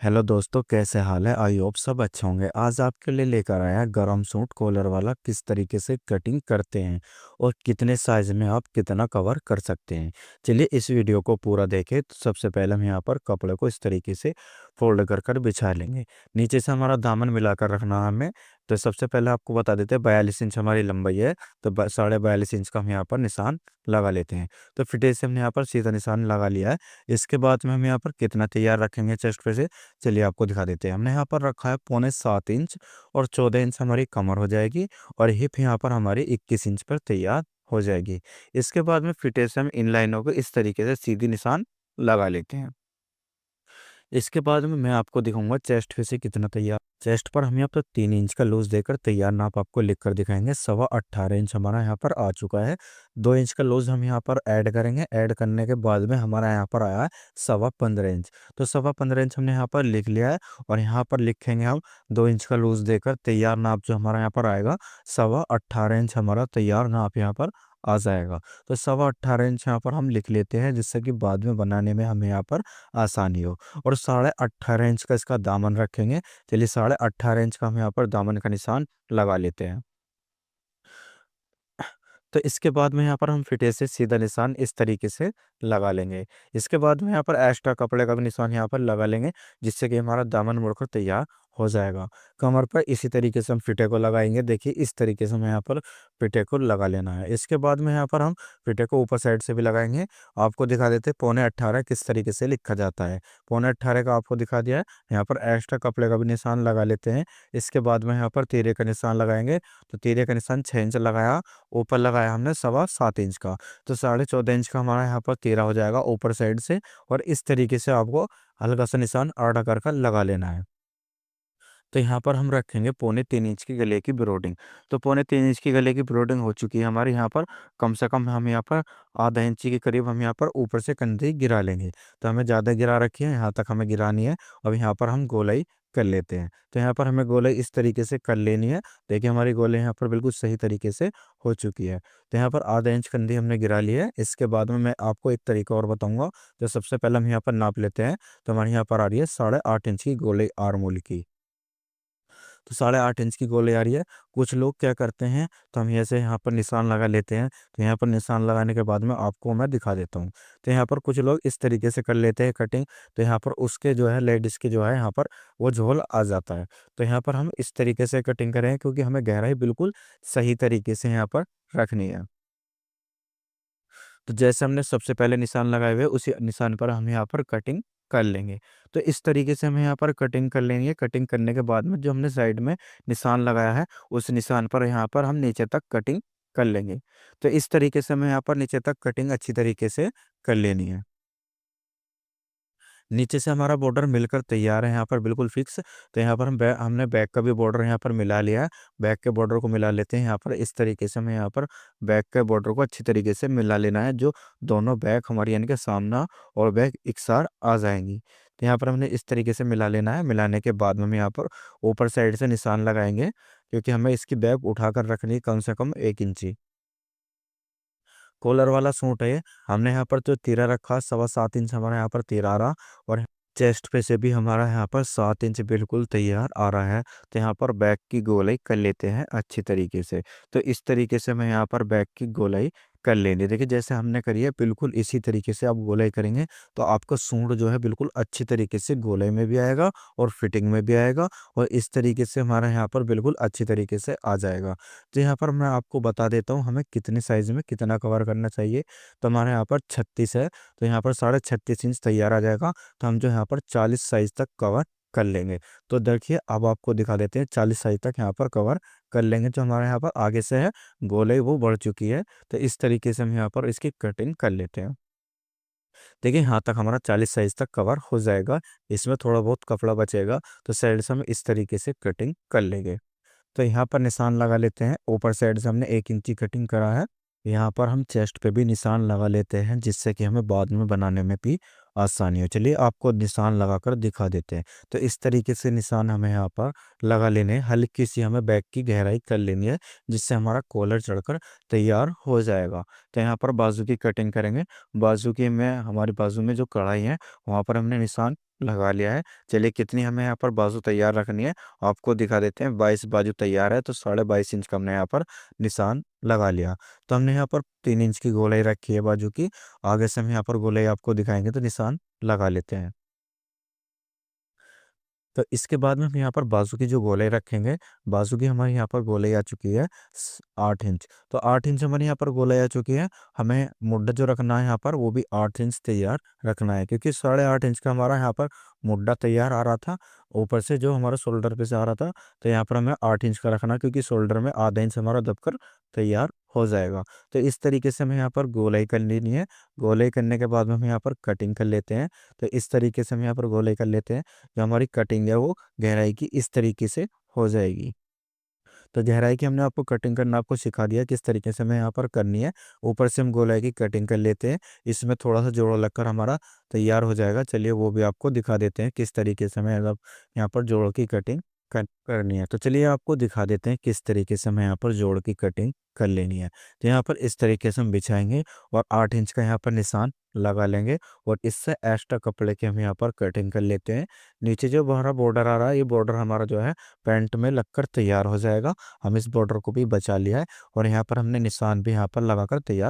Hello दोस्तों, कैसे हाल है। आई होप सब अच्छे होंगे। आज आपके लिए लेकर आया है गरम सूट कॉलर वाला, किस तरीके से कटिंग करते हैं और कितने साइज में आप कितना कवर कर सकते हैं। चलिए इस वीडियो को पूरा देखें। तो सबसे पहले हम यहाँ पर कपड़े को इस तरीके से फोल्ड कर कर बिछा लेंगे। नीचे से हमारा दामन मिलाकर रखना है हमें। तो सबसे पहले आपको बता देते हैं 42 इंच हमारी लंबाई है। तो 42.5 इंच का हम यहाँ पर निशान लगा लेते हैं। तो फिटे से हमने यहाँ पर सीधा निशान लगा लिया है। इसके बाद में हम यहाँ पर कितना तैयार रखेंगे चेस्ट पे से, चलिए आपको दिखा देते हैं। हमने यहाँ पर रखा है 6.25 इंच और 14 इंच हमारी कमर हो जाएगी और हिप यहाँ पर हमारी 21 इंच पर तैयार हो जाएगी। इसके बाद में फिटे से हम इन लाइनों को इस तरीके से सीधी निशान लगा लेते हैं। इसके बाद में मैं आपको दिखाऊंगा चेस्ट पे से कितना तैयार। चेस्ट पर हम यहाँ पर 3 इंच का लूज देकर तैयार नाप आपको लिख कर दिखाएंगे। 18.25 इंच हमारा यहाँ पर आ चुका है। 2 इंच का लूज हम यहाँ पर ऐड करेंगे। ऐड करने के बाद में हमारा यहाँ पर आया है 15.25 इंच। तो 15.25 इंच हमने यहाँ पर लिख लिया है और यहाँ पर लिखेंगे हम 2 इंच का लूज देकर तैयार नाप जो हमारा यहाँ पर आएगा 18.25 इंच हमारा तैयार नाप यहाँ पर आ जाएगा। तो 18.25 इंच यहाँ पर हम लिख लेते हैं, जिससे कि बाद में बनाने में हमें यहाँ पर आसानी हो। और 18.5 इंच का इसका दामन रखेंगे। चलिए 18.5 इंच का हम यहाँ पर दामन का निशान लगा लेते हैं। तो इसके बाद में यहाँ पर हम फिटे से सीधा निशान इस तरीके से लगा लेंगे। इसके बाद में यहाँ पर एक्स्ट्रा कपड़े का भी निशान यहाँ पर लगा लेंगे, जिससे कि हमारा दामन मुड़कर तैयार हो जाएगा। कमर पर इसी तरीके से हम फिटे को लगाएंगे। देखिए इस तरीके से हमें यहाँ पर फिटे को लगा लेना है। इसके बाद में यहाँ पर हम फिटे को ऊपर साइड से भी लगाएंगे। आपको दिखा देते हैं 18.25 किस तरीके से लिखा जाता है। 18.25 का आपको दिखा दिया है। यहाँ पर एक्स्ट्रा कपड़े का भी निशान लगा लेते हैं। इसके बाद में यहाँ पर तीरे का निशान लगाएंगे। तो तीरे का निशान 6 इंच लगाया, ऊपर लगाया हमने 7.25 इंच का। तो 14.5 इंच का हमारा यहाँ पर तीरा हो जाएगा ऊपर साइड से। और इस तरीके से आपको हल्का सा निशान आड़ा कर लगा लेना है। तो यहाँ पर हम रखेंगे 3.25 इंच की गले की ब्रोडिंग। तो 3.25 इंच की गले की ब्रोडिंग हो चुकी है हमारे यहाँ पर। कम से कम हम यहाँ पर आधा इंची के करीब हम यहाँ पर ऊपर से कंधी गिरा लेंगे। तो हमें ज़्यादा गिरा रखी है, यहाँ तक हमें गिरानी है। अब यहाँ पर हम गोलाई कर लेते हैं। तो यहाँ पर हमें गोलाई इस तरीके से कर लेनी है। देखिए हमारी गोलाई यहाँ पर बिल्कुल सही तरीके से हो चुकी है। तो यहाँ पर आधा इंच कंधी हमने गिरा ली है। इसके बाद में मैं आपको एक तरीका और बताऊंगा। जो सबसे पहले हम यहाँ पर नाप लेते हैं। तो हमारे यहाँ पर आ रही है 8.5 इंच की गोलाई आर्मोल की। तो 8.5 इंच की गोली आ रही है। कुछ लोग क्या करते हैं, तो हम ऐसे यहाँ पर निशान लगा लेते हैं। तो यहाँ पर निशान लगाने के बाद में आपको मैं दिखा देता हूँ। तो यहाँ पर कुछ लोग इस तरीके से कर लेते हैं कटिंग। तो यहाँ पर उसके जो है लेडीज़ के जो है यहाँ पर वो झोल आ जाता है। तो यहाँ पर हम इस तरीके से कटिंग करें, क्योंकि हमें गहराई बिल्कुल सही तरीके से यहाँ पर रखनी है। तो जैसे हमने सबसे पहले निशान लगाए हुए उसी निशान पर हम यहाँ पर कटिंग कर लेंगे। तो इस तरीके से हमें यहाँ पर कटिंग कर लेंगे। कटिंग करने के बाद में जो हमने साइड में निशान लगाया है उस निशान पर यहाँ पर हम नीचे तक कटिंग कर लेंगे। तो इस तरीके से हमें यहाँ पर नीचे तक कटिंग अच्छी तरीके से कर लेनी है। नीचे से हमारा बॉर्डर मिलकर तैयार है यहाँ पर बिल्कुल फिक्स। तो यहाँ पर हमने बैक का भी बॉर्डर यहाँ पर मिला लिया है। बैक के बॉर्डर को मिला लेते हैं यहाँ पर। इस तरीके से हमें यहाँ पर बैक के बॉर्डर को अच्छी तरीके से मिला लेना है, जो दोनों बैक हमारी यानी कि सामना और बैक एक साथ आ जाएंगी। तो यहाँ पर हमने इस तरीके से मिला लेना है। मिलाने के बाद में हम यहाँ पर ऊपर साइड से निशान लगाएंगे, क्योंकि हमें इसकी बैक उठाकर रखनी है कम से कम 1 इंची। कॉलर वाला सूट है। हमने यहाँ पर जो तीरा रखा 7.25 इंच हमारा यहाँ पर तीरा आ रहा। और चेस्ट पे से भी हमारा यहाँ पर 7 इंच बिल्कुल तैयार आ रहा है। तो यहाँ पर बैक की गोलाई कर लेते हैं अच्छी तरीके से। तो इस तरीके से मैं यहाँ पर बैक की गोलाई कर लेंगे। देखिए जैसे हमने करी है बिल्कुल इसी तरीके से आप गोलाई करेंगे, तो आपका सूट जो है बिल्कुल अच्छी तरीके से गोलाई में भी आएगा और फिटिंग में भी आएगा। और इस तरीके से हमारा यहाँ पर बिल्कुल अच्छी तरीके से आ जाएगा। तो यहाँ पर मैं आपको बता देता हूँ हमें कितने साइज में कितना कवर करना चाहिए। तो हमारे यहाँ पर 36 है। तो यहाँ पर 36.5 इंच तैयार आ जाएगा। तो हम जो यहाँ पर 40 साइज तक कवर कर लेंगे। तो देखिए अब आपको दिखा देते हैं 40 साइज तक यहाँ पर कवर कर लेंगे। जो हमारे यहाँ पर आगे से है गोलाई वो बढ़ चुकी है। तो इस तरीके से हम यहाँ पर इसकी कटिंग कर लेते हैं। देखिए यहाँ तक हमारा 40 साइज तक कवर हो जाएगा। इसमें थोड़ा बहुत कपड़ा बचेगा, तो साइड से हम इस तरीके से कटिंग कर लेंगे। तो यहाँ पर निशान लगा लेते हैं। ऊपर साइड से हमने 1 इंची कटिंग करा है। यहाँ पर हम चेस्ट पे भी निशान लगा लेते हैं, जिससे कि हमें बाद में बनाने में भी आसानी हो। चलिए आपको निशान लगाकर दिखा देते हैं। तो इस तरीके से निशान हमें यहाँ पर लगा लेने हैं। हल्की सी हमें बैक की गहराई कर लेनी है, जिससे हमारा कॉलर चढ़कर तैयार हो जाएगा। तो यहाँ पर बाजू की कटिंग करेंगे। बाजू की में हमारी बाजू में जो कढ़ाई है वहाँ पर हमने निशान लगा लिया है। चलिए कितनी हमें यहाँ पर बाजू तैयार रखनी है आपको दिखा देते हैं। 22 बाजू तैयार है तो 22.5 इंच का हमने यहाँ पर निशान लगा लिया। तो हमने यहाँ पर 3 इंच की गोलाई रखी है बाजू की। आगे से हम यहाँ पर गोलाई आपको दिखाएंगे तो निशान लगा लेते हैं। तो इसके बाद में हम यहाँ पर बाजू की जो गोलाई रखेंगे, बाजू की हमारी यहाँ पर गोलाई आ चुकी है 8 इंच। तो 8 इंच हमारी यहाँ पर गोलाई आ चुकी है। हमें मुड्ढा जो रखना है यहाँ पर वो भी 8 इंच तैयार रखना है, क्योंकि 8.5 इंच का हमारा यहाँ पर मुड्ढा तैयार आ रहा था। ऊपर से जो हमारा शोल्डर पे से आ रहा था, तो यहाँ पर हमें 8 इंच का रखना, क्योंकि शोल्डर में आधा इंच हमारा दबकर तैयार हो जाएगा। तो इस तरीके से हमें यहाँ पर गोलाई कर लेनी है। गोलाई करने के बाद में हम यहाँ पर कटिंग कर लेते हैं। तो इस तरीके से हम यहाँ पर गोलाई कर लेते हैं। जो हमारी कटिंग है वो गहराई की इस तरीके से हो जाएगी। तो गहराई की हमने आपको कटिंग करना आपको सिखा दिया किस तरीके से हमें यहाँ पर करनी है। ऊपर से हम गोलाई की कटिंग कर लेते हैं। इसमें थोड़ा सा जोड़ लगकर हमारा तैयार हो जाएगा। चलिए वो भी आपको दिखा देते हैं किस तरीके से हमें मतलब यहाँ पर जोड़ की कटिंग करनी है। तो चलिए आपको दिखा देते हैं किस तरीके से हमें यहाँ पर जोड़ की कटिंग कर लेनी है। तो यहाँ पर इस तरीके से हम बिछाएंगे और 8 इंच का यहाँ पर निशान लगा लेंगे। और इससे एक्स्ट्रा कपड़े की हम यहाँ पर कटिंग कर लेते हैं। नीचे जो हमारा बॉर्डर आ रहा है, ये बॉर्डर हमारा जो है पैंट में लगकर तैयार हो जाएगा। हम इस बॉर्डर को भी बचा लिया है और यहाँ पर हमने निशान भी यहाँ पर लगाकर तैयार